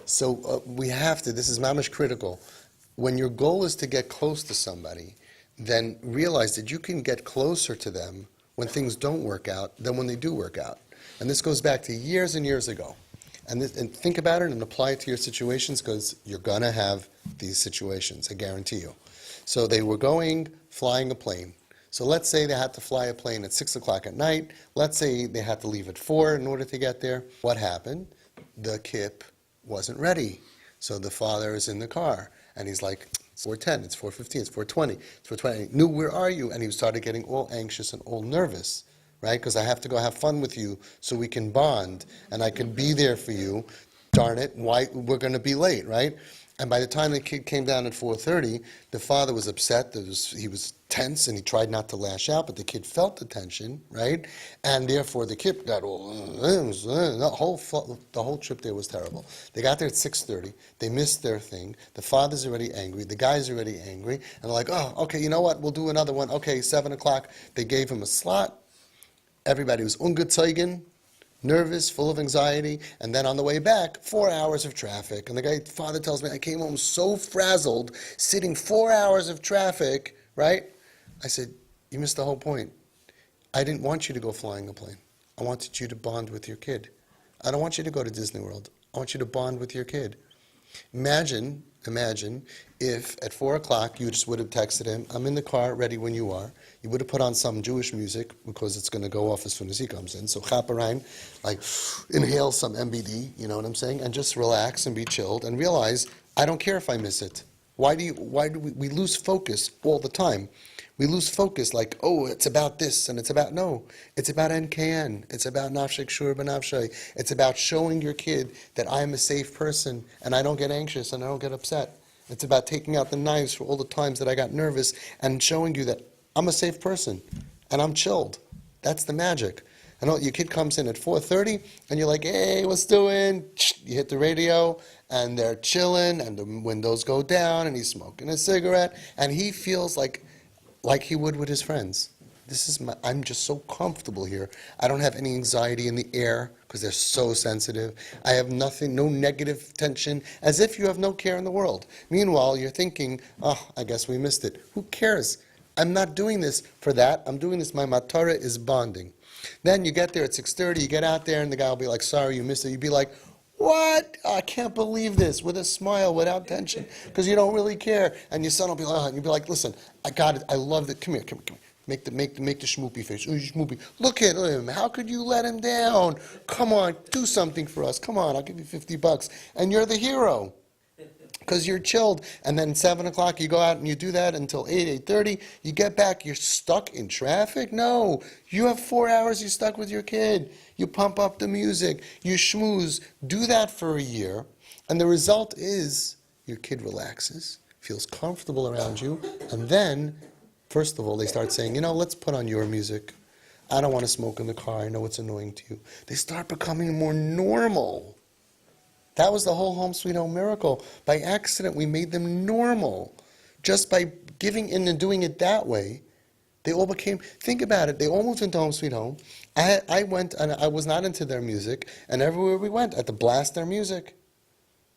So we have to, this is mamish critical. When your goal is to get close to somebody, then realize that you can get closer to them when things don't work out than when they do work out. And this goes back to years and years ago. And think about it and apply it to your situations, because you're going to have these situations, I guarantee you. So they were flying a plane. So let's say they had to fly a plane at 6 o'clock at night. Let's say they had to leave at 4 in order to get there. What happened? The kip wasn't ready. So the father is in the car, and he's like, it's 4:10, it's 4:15, it's 4:20, it's 4:20. New, where are you? And he started getting all anxious and all nervous, right? Because I have to go have fun with you so we can bond, and I can be there for you. Darn it, why we're going to be late, right? And by the time the kid came down at 4:30, the father was upset. He was tense, and he tried not to lash out, but the kid felt the tension, right? And therefore, the kid got all, the whole trip there was terrible. They got there at 6:30. They missed their thing. The father's already angry. The guy's already angry. And they're like, oh, okay, you know what? We'll do another one. Okay, 7 o'clock. They gave him a slot. Everybody was ungezeugen, nervous, full of anxiety, and then on the way back, 4 hours of traffic. And the father tells me, I came home so frazzled, sitting 4 hours of traffic, right? I said, you missed the whole point. I didn't want you to go flying a plane. I wanted you to bond with your kid. I don't want you to go to Disney World. I want you to bond with your kid. Imagine if at 4 o'clock you just would have texted him, I'm in the car, ready when you are. You would have put on some Jewish music, because it's going to go off as soon as he comes in. So chaperein, like inhale some MBD, you know what I'm saying? And just relax and be chilled and realize, I don't care if I miss it. Why do we lose focus all the time? We lose focus like, oh, it's about this and it's about, no. It's about NKN. It's about nafshek shur b'nafshay. It's about showing your kid that I am a safe person and I don't get anxious and I don't get upset. It's about taking out the knives for all the times that I got nervous and showing you that I'm a safe person and I'm chilled. That's the magic. And your kid comes in at 4:30 and you're like, hey, what's doing? You hit the radio and they're chilling and the windows go down and he's smoking a cigarette and he feels like he would with his friends. I'm just so comfortable here. I don't have any anxiety in the air because they're so sensitive. I have nothing, no negative tension, as if you have no care in the world. Meanwhile, you're thinking, oh, I guess we missed it. Who cares? I'm not doing this for that. I'm doing this, my matara is bonding. Then you get there at 6:30, you get out there and the guy will be like, sorry, you missed it. You'd be like, what? I can't believe this, with a smile, without tension, because you don't really care. And your son will be like, and you'll be like, listen, I got it, I love it, come here. Make the schmoopy face. Ooh, schmoopy. Look at him, how could you let him down? Come on, do something for us, come on, I'll give you $50. And you're the hero, because you're chilled. And then 7 o'clock, you go out and you do that until 8:30, you get back, you're stuck in traffic? No, you have 4 hours you're stuck with your kid. You pump up the music, you schmooze. Do that for a year, and the result is your kid relaxes, feels comfortable around you, and then, first of all, they start saying, let's put on your music. I don't want to smoke in the car, I know it's annoying to you. They start becoming more normal. That was the whole Home Sweet Home miracle. By accident, we made them normal. Just by giving in and doing it that way, they all became, think about it, they all moved into Home Sweet Home. I went, and I was not into their music, and everywhere we went, I had to blast their music,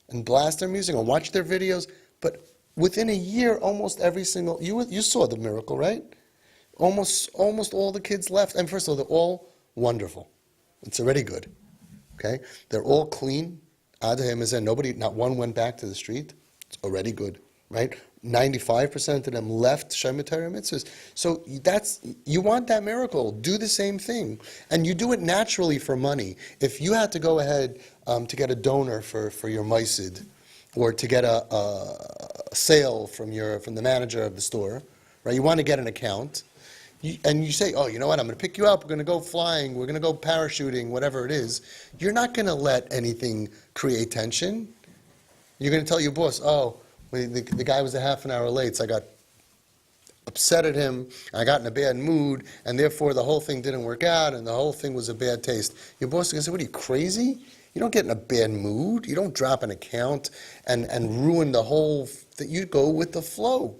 and watch their videos. But within a year, almost every single, you saw the miracle, right? Almost all the kids left. And first of all, they're all wonderful. It's already good. Okay? They're all clean. Nobody, not one went back to the street. It's already good, right? 95% of them left Shemitah mitzvahs. So you want that miracle. Do the same thing. And you do it naturally for money. If you had to go ahead to get a donor for your maisid, or to get a sale from the manager of the store, right? You want to get an account, and you say, oh, you know what, I'm going to pick you up, we're going to go flying, we're going to go parachuting, whatever it is. You're not going to let anything create tension. You're going to tell your boss, oh, the guy was a half an hour late, so I got upset at him, I got in a bad mood, and therefore the whole thing didn't work out, and the whole thing was a bad taste. Your boss is going to say, what are you, crazy? You don't get in a bad mood. You don't drop an account and ruin the whole thing. You go with the flow.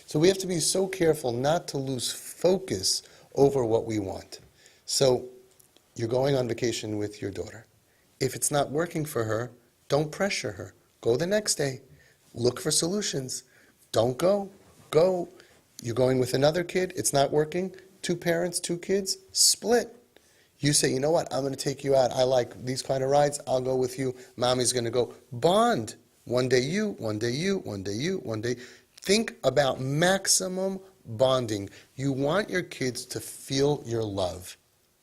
So we have to be so careful not to lose focus over what we want. So you're going on vacation with your daughter. If it's not working for her, Don't pressure her. Go the next day. Look for solutions. Don't go. Go. You're going with another kid. It's not working. 2 parents, 2 kids. Split. You say, you know what? I'm going to take you out. I like these kind of rides. I'll go with you. Mommy's going to go. Bond. One day you, one day you, one day you, one day. Think about maximum bonding. You want your kids to feel your love.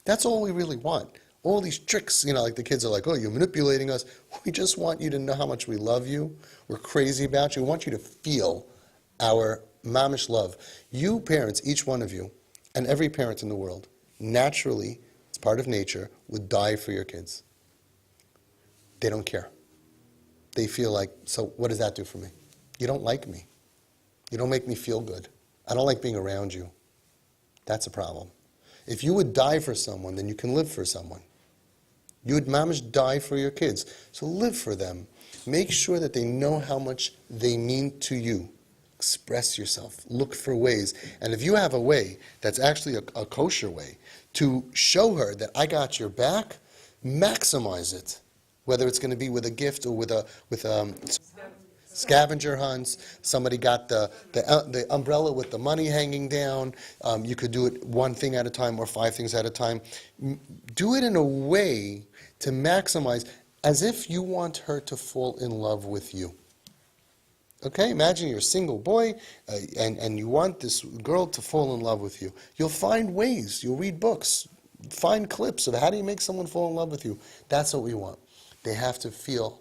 That's all we really want. All these tricks, like the kids are like, oh, you're manipulating us. We just want you to know how much we love you. We're crazy about you. We want you to feel our mamish love. You parents, each one of you, and every parent in the world, naturally, it's part of nature, would die for your kids. They don't care. They feel like, so what does that do for me? You don't like me. You don't make me feel good. I don't like being around you. That's a problem. If you would die for someone, then you can live for someone. You would mamish die for your kids. So live for them. Make sure that they know how much they mean to you. Express yourself. Look for ways. And if you have a way that's actually a kosher way to show her that I got your back, maximize it. Whether it's going to be with a gift or with scavenger hunts, somebody got the umbrella with the money hanging down. You could do it 1 thing at a time or 5 things at a time. Do it in a way to maximize, as if you want her to fall in love with you. Okay, imagine you're a single boy and you want this girl to fall in love with you. You'll find ways. You'll read books. Find clips of how do you make someone fall in love with you. That's what we want. They have to feel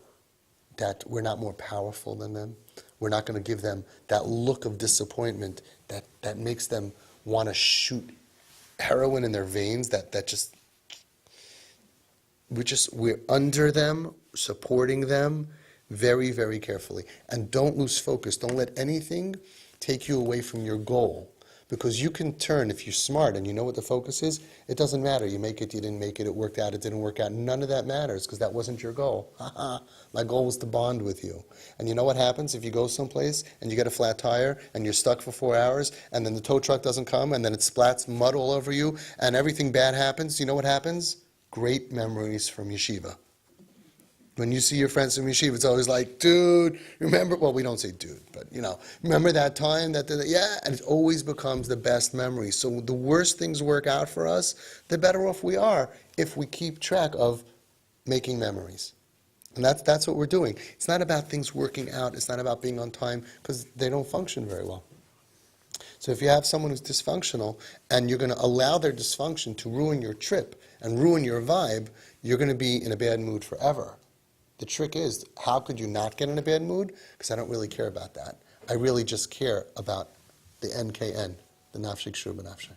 that we're not more powerful than them. We're not going to give them that look of disappointment that makes them want to shoot heroin in their veins, we're under them, supporting them very, very carefully. And don't lose focus. Don't let anything take you away from your goal. Because you can turn, if you're smart and you know what the focus is, it doesn't matter. You make it, you didn't make it, it worked out, it didn't work out. None of that matters because that wasn't your goal. My goal was to bond with you. And you know what happens if you go someplace and you get a flat tire and you're stuck for 4 hours and then the tow truck doesn't come and then it splats mud all over you and everything bad happens? You know what happens? Great memories from yeshiva. When you see your friends from yeshiva, it's always like, dude, remember, well, we don't say dude, but, remember that time yeah, and it always becomes the best memory. So the worse things work out for us, the better off we are if we keep track of making memories. And that's what we're doing. It's not about things working out. It's not about being on time because they don't function very well. So if you have someone who's dysfunctional and you're going to allow their dysfunction to ruin your trip and ruin your vibe, you're going to be in a bad mood forever. The trick is, how could you not get in a bad mood? Because I don't really care about that. I really just care about the NKN, the Nafshik Shur B'Nafshik.